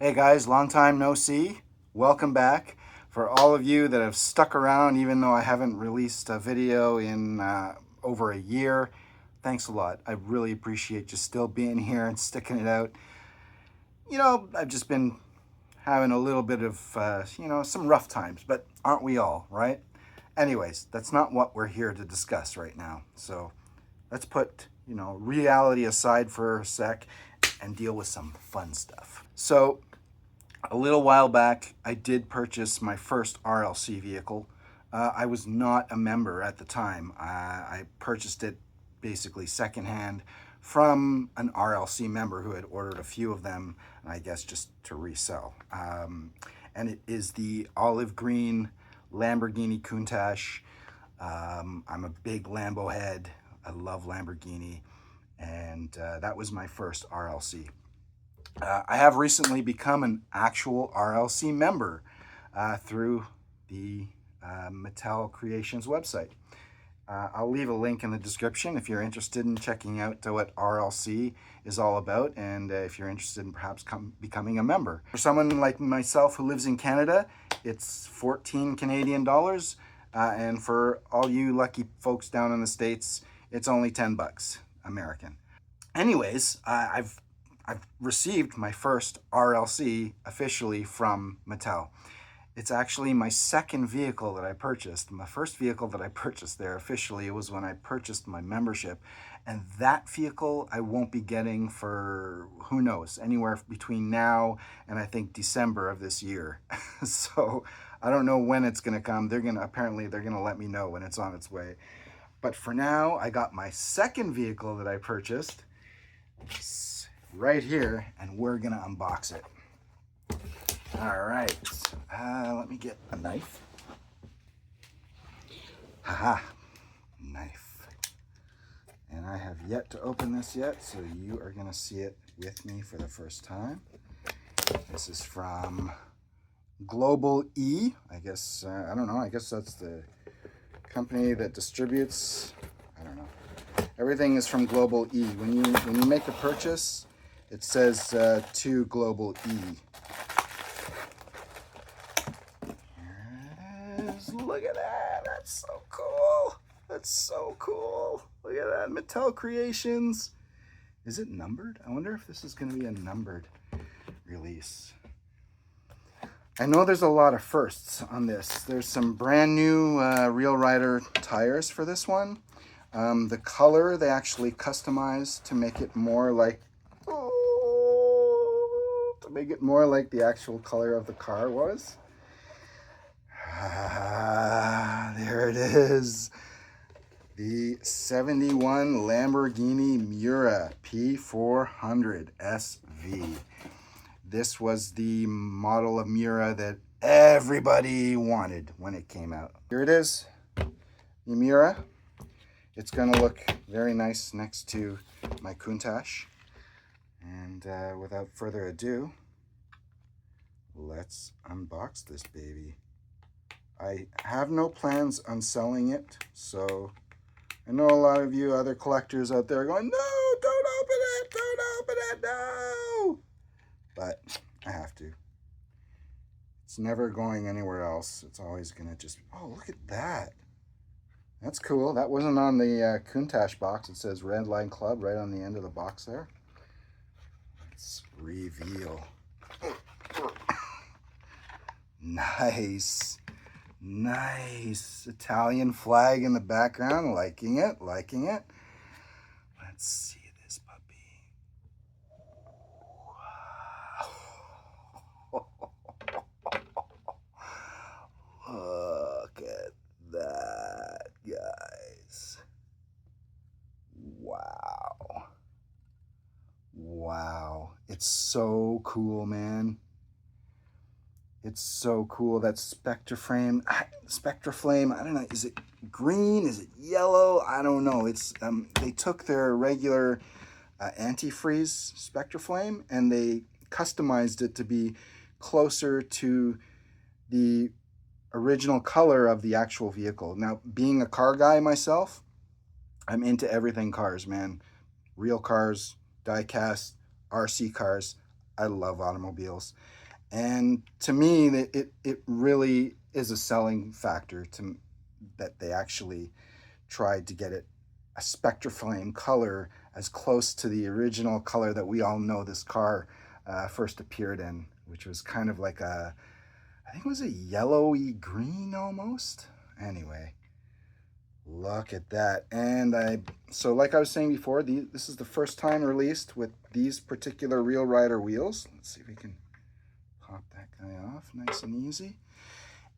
Hey guys, long time no see. Welcome back. For all of you that have stuck around, even though I haven't released a video in over a year, thanks a lot. I really appreciate you still being here and sticking it out. You know, I've just been having a little bit of, some rough times, but aren't we all, right? Anyways, that's not what we're here to discuss right now. So let's put, reality aside for a sec and deal with some fun stuff. So a little while back, I did purchase my first R.L.C vehicle. I was not a member at the time. I purchased it basically secondhand from an R.L.C member who had ordered a few of them, I guess just to resell. And it is the olive green Lamborghini Countach. I'm a big Lambo head. I love Lamborghini. And that was my first R.L.C. I have recently become an actual R.L.C member through the Mattel Creations website. I'll leave a link in the description if you're interested in checking out what R.L.C is all about, and if you're interested in perhaps becoming a member. For someone like myself who lives in Canada, it's 14 Canadian dollars, and for all you lucky folks down in the States, it's only 10 bucks American. Anyways, I've received my first R.L.C officially from Mattel. It's actually my second vehicle that I purchased. My first vehicle that I purchased there officially was when I purchased my membership. And that vehicle I won't be getting for, who knows, anywhere between now and I think December of this year. So I don't know when it's gonna come. Apparently they're gonna let me know when it's on its way. But for now, I got my second vehicle that I purchased right here, and we're gonna unbox it. All right, let me get a knife. Haha, knife. And I have yet to open this yet, so you are gonna see it with me for the first time. This is from Global E. I guess, I don't know, I guess that's the company that distributes, I don't know. Everything is from Global E. When you make a purchase, it says to Global E. Here it is. Look at that. That's so cool. That's so cool. Look at that. Mattel Creations. Is it numbered? I wonder if this is going to be a numbered release. I know there's a lot of firsts on this. There's some brand new Real Rider tires for this one. The color they actually customized to make it more like the actual color of the car was. There it is. The 71 Lamborghini Miura P400 SV. This was the model of Miura that everybody wanted when it came out. Here it is, the Miura. It's gonna look very nice next to my Countach. And without further ado, let's unbox this baby. I have no plans on selling it, so I know a lot of you other collectors out there are going, no, don't open it, no! But I have to. It's never going anywhere else. It's always gonna just, oh, look at that. That's cool. That wasn't on the Countach box. It says Red Line Club right on the end of the box there. Let's reveal. Nice. Nice. Italian flag in the background. Liking it. Liking it. Let's see this puppy. Wow. Look at that, guys. Wow. Wow. It's so cool, man. It's so cool. That Spectraflame, I don't know, is it green? Is it yellow? I don't know. It's they took their regular antifreeze Spectraflame and they customized it to be closer to the original color of the actual vehicle. Now, being a car guy myself, I'm into everything cars, man. Real cars, die-cast, RC cars. I love automobiles. And to me, it really is a selling factor to that they actually tried to get it a Spectraflame color as close to the original color that we all know this car first appeared in, which was kind of like a, I think it was a yellowy green almost. Anyway, look at that. And so like I was saying before, this is the first time released with these particular Real Rider wheels. Let's see if we can pop that guy off nice and easy.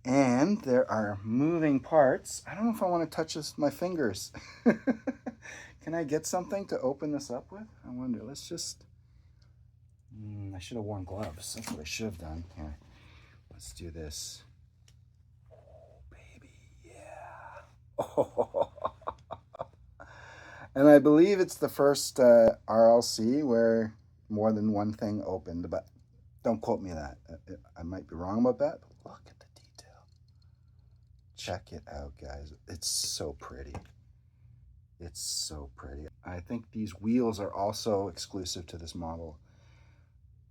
And there are moving parts. I don't know if I want to touch this with my fingers. Can I get something to open this up with? I wonder. Let's just... I should have worn gloves. That's what I should have done. Here, let's do this. Oh, baby, yeah. Oh. And I believe it's the first R.L.C. where more than one thing opened, but don't quote me that. I might be wrong about that, but look at the detail. Check it out, guys. It's so pretty. It's so pretty. I think these wheels are also exclusive to this model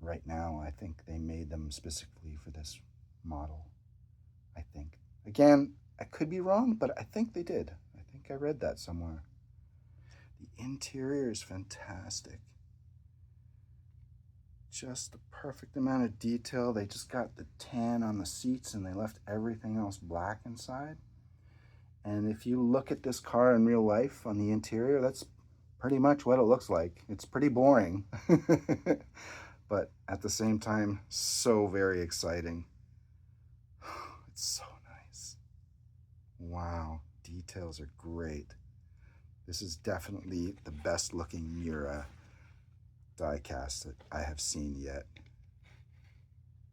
right now. I think they made them specifically for this model. I think. Again, I could be wrong, but I think they did. I think I read that somewhere. The interior is fantastic. Just the perfect amount of detail. They just got the tan on the seats and they left everything else black inside. And if you look at this car in real life on the interior, that's pretty much what it looks like. It's pretty boring, but at the same time, so very exciting. It's so nice. Wow, details are great. This is definitely the best looking Miura die-cast that I have seen yet.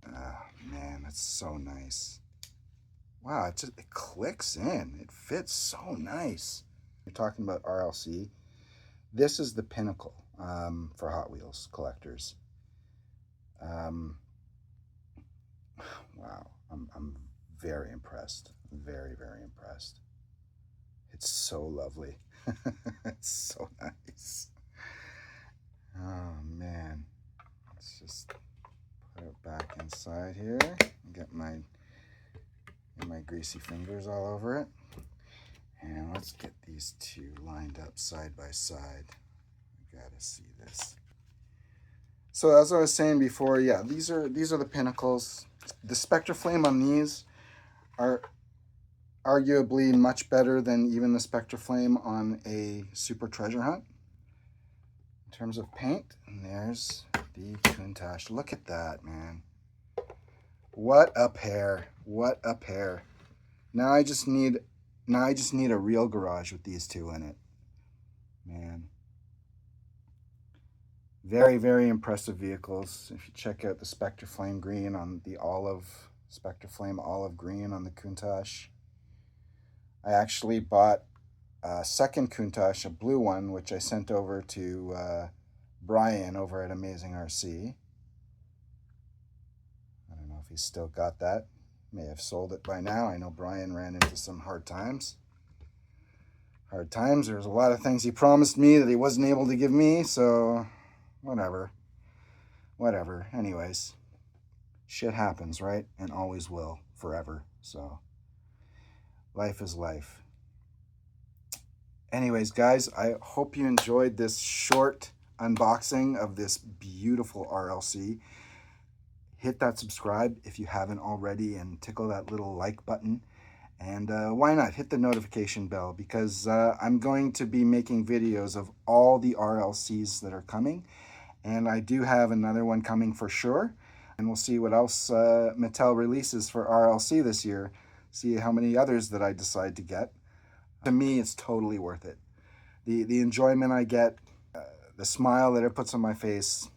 Oh man, that's so nice. Wow, it clicks in. It fits so nice. You're talking about R.L.C. This is the pinnacle for Hot Wheels collectors. Wow, I'm very impressed. Very, very impressed. It's so lovely. It's so nice. Oh man, let's just put it back inside here. Get my greasy fingers all over it. And let's get these two lined up side by side. I gotta see this. So as I was saying before, yeah, these are the pinnacles. The Spectraflame on these are arguably much better than even the Spectraflame on a Super Treasure Hunt in terms of paint. And there's the Countach. Look at that, man. What a pair. What a pair. Now I just need a real garage with these two in it. Man. Very, very impressive vehicles. If you check out the Spectraflame green on the Spectraflame olive green on the Countach. I actually bought a second Countach, a blue one, which I sent over to Brian over at Amazing RC. I don't know if he's still got that. May have sold it by now. I know Brian ran into some hard times. There's a lot of things he promised me that he wasn't able to give me, so whatever. Anyways, shit happens, right? And always will, forever. So life is life. Anyways, guys, I hope you enjoyed this short unboxing of this beautiful R.L.C. Hit that subscribe if you haven't already and tickle that little like button. And why not hit the notification bell, because I'm going to be making videos of all the R.L.Cs that are coming. And I do have another one coming for sure. And we'll see what else Mattel releases for R.L.C. this year. See how many others that I decide to get. To me, it's totally worth it. The enjoyment I get, the smile that it puts on my face,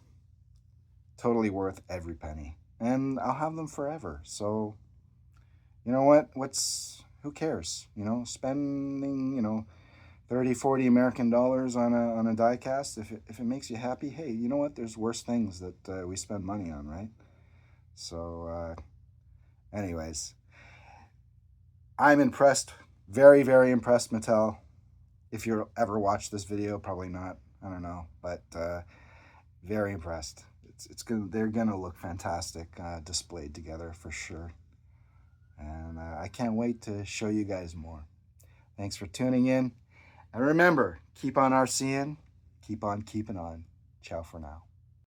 totally worth every penny. And I'll have them forever. So, you know what? Who cares? You know, spending, 30, 40 American dollars on a die cast, if it makes you happy, hey, you know what? There's worse things that we spend money on, right? So, anyways, I'm impressed. Very, very impressed, Mattel. If you'll ever watch this video, probably not. I don't know, but very impressed. they're gonna look fantastic displayed together for sure. And I can't wait to show you guys more. Thanks for tuning in. And remember, keep on RCing, keep on keeping on. Ciao for now.